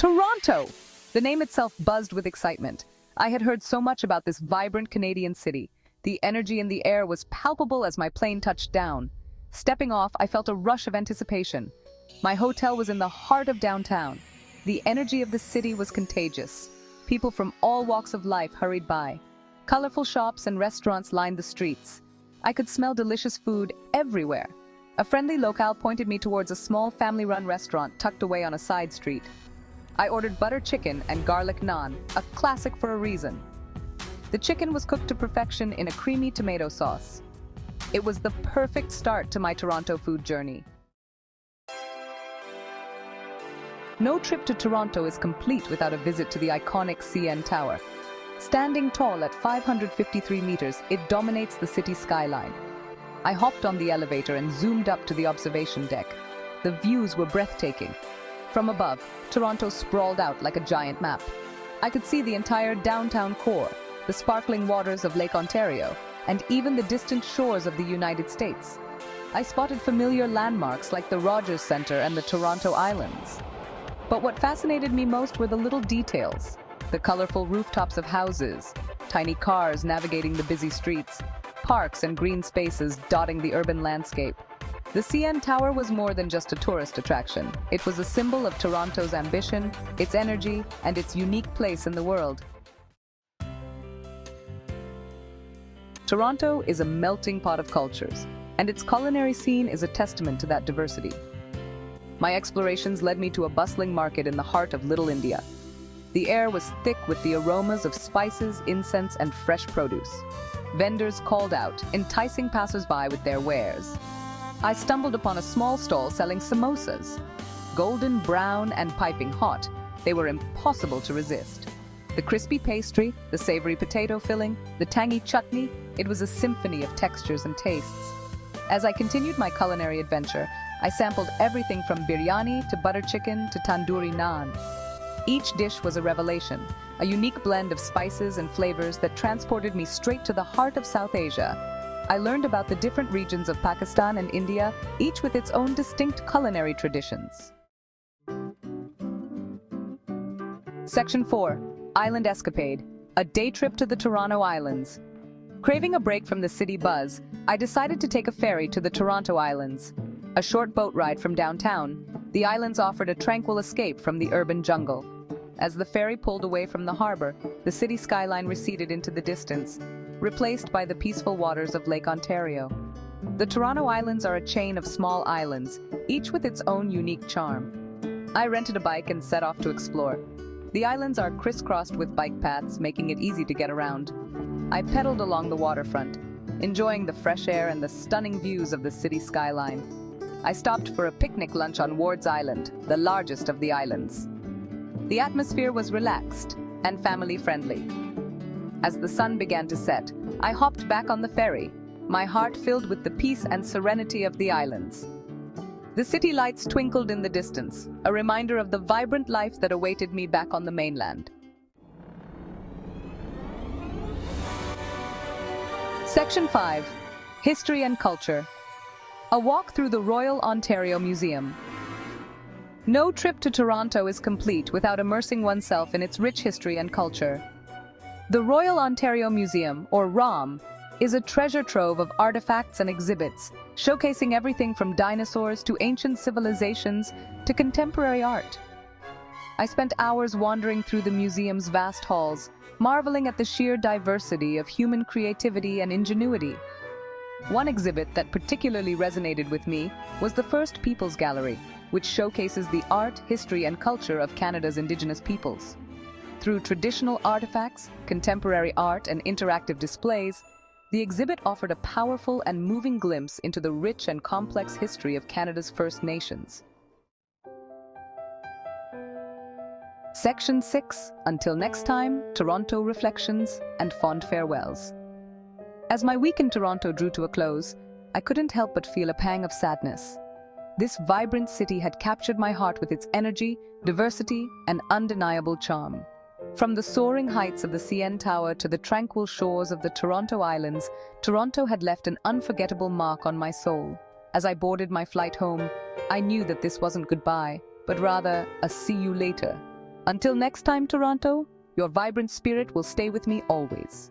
Toronto! The name itself buzzed with excitement. I had heard so much about this vibrant Canadian city. The energy in the air was palpable as my plane touched down. Stepping off, I felt a rush of anticipation. My hotel was in the heart of downtown. The energy of the city was contagious. People from all walks of life hurried by. Colorful shops and restaurants lined the streets. I could smell delicious food everywhere. A friendly locale pointed me towards a small family-run restaurant tucked away on a side street. I ordered butter chicken and garlic naan, a classic for a reason. The chicken was cooked to perfection in a creamy tomato sauce. It was the perfect start to my Toronto food journey. No trip to Toronto is complete without a visit to the iconic CN Tower. Standing tall at 553 meters, it dominates the city skyline. I hopped on the elevator and zoomed up to the observation deck. The views were breathtaking. From above, Toronto sprawled out like a giant map. I could see the entire downtown core, the sparkling waters of Lake Ontario, and even the distant shores of the United States. I spotted familiar landmarks like the Rogers Centre and the Toronto Islands. But what fascinated me most were the little details. The colorful rooftops of houses, tiny cars navigating the busy streets, parks and green spaces dotting the urban landscape. The CN Tower was more than just a tourist attraction. It was a symbol of Toronto's ambition, its energy, and its unique place in the world. Toronto is a melting pot of cultures, and its culinary scene is a testament to that diversity. My explorations led me to a bustling market in the heart of Little India. The air was thick with the aromas of spices, incense, and fresh produce. Vendors called out, enticing passers-by with their wares. I stumbled upon a small stall selling samosas. Golden brown and piping hot, they were impossible to resist. The crispy pastry, the savory potato filling, the tangy chutney, it was a symphony of textures and tastes. As I continued my culinary adventure, I sampled everything from biryani to butter chicken to tandoori naan. Each dish was a revelation, a unique blend of spices and flavors that transported me straight to the heart of South Asia. I learned about the different regions of Pakistan and India, each with its own distinct culinary traditions. Section 4. Island Escapade, a day trip to the Toronto Islands. Craving a break from the city buzz, I decided to take a ferry to the Toronto Islands. A short boat ride from downtown, the islands offered a tranquil escape from the urban jungle. As the ferry pulled away from the harbor, the city skyline receded into the distance, replaced by the peaceful waters of Lake Ontario. The Toronto Islands are a chain of small islands, each with its own unique charm. I rented a bike and set off to explore. The islands are crisscrossed with bike paths, making it easy to get around. I pedaled along the waterfront, enjoying the fresh air and the stunning views of the city skyline. I stopped for a picnic lunch on Ward's Island, the largest of the islands. The atmosphere was relaxed and family-friendly. As the sun began to set, I hopped back on the ferry, my heart filled with the peace and serenity of the islands. The city lights twinkled in the distance, a reminder of the vibrant life that awaited me back on the mainland. Section 5. History and Culture. A walk through the Royal Ontario Museum. No trip to Toronto is complete without immersing oneself in its rich history and culture. The Royal Ontario Museum, or ROM, is a treasure trove of artifacts and exhibits, showcasing everything from dinosaurs to ancient civilizations to contemporary art. I spent hours wandering through the museum's vast halls, marveling at the sheer diversity of human creativity and ingenuity. One exhibit that particularly resonated with me was the First Peoples Gallery, which showcases the art, history, and culture of Canada's Indigenous peoples. Through traditional artifacts, contemporary art, and interactive displays, the exhibit offered a powerful and moving glimpse into the rich and complex history of Canada's First Nations. Section 6. Until next time, Toronto Reflections and Fond Farewells. As my week in Toronto drew to a close, I couldn't help but feel a pang of sadness. This vibrant city had captured my heart with its energy, diversity, and undeniable charm. From the soaring heights of the CN Tower to the tranquil shores of the Toronto Islands, Toronto had left an unforgettable mark on my soul. As I boarded my flight home, I knew that this wasn't goodbye, but rather a see you later. Until next time, Toronto, your vibrant spirit will stay with me always.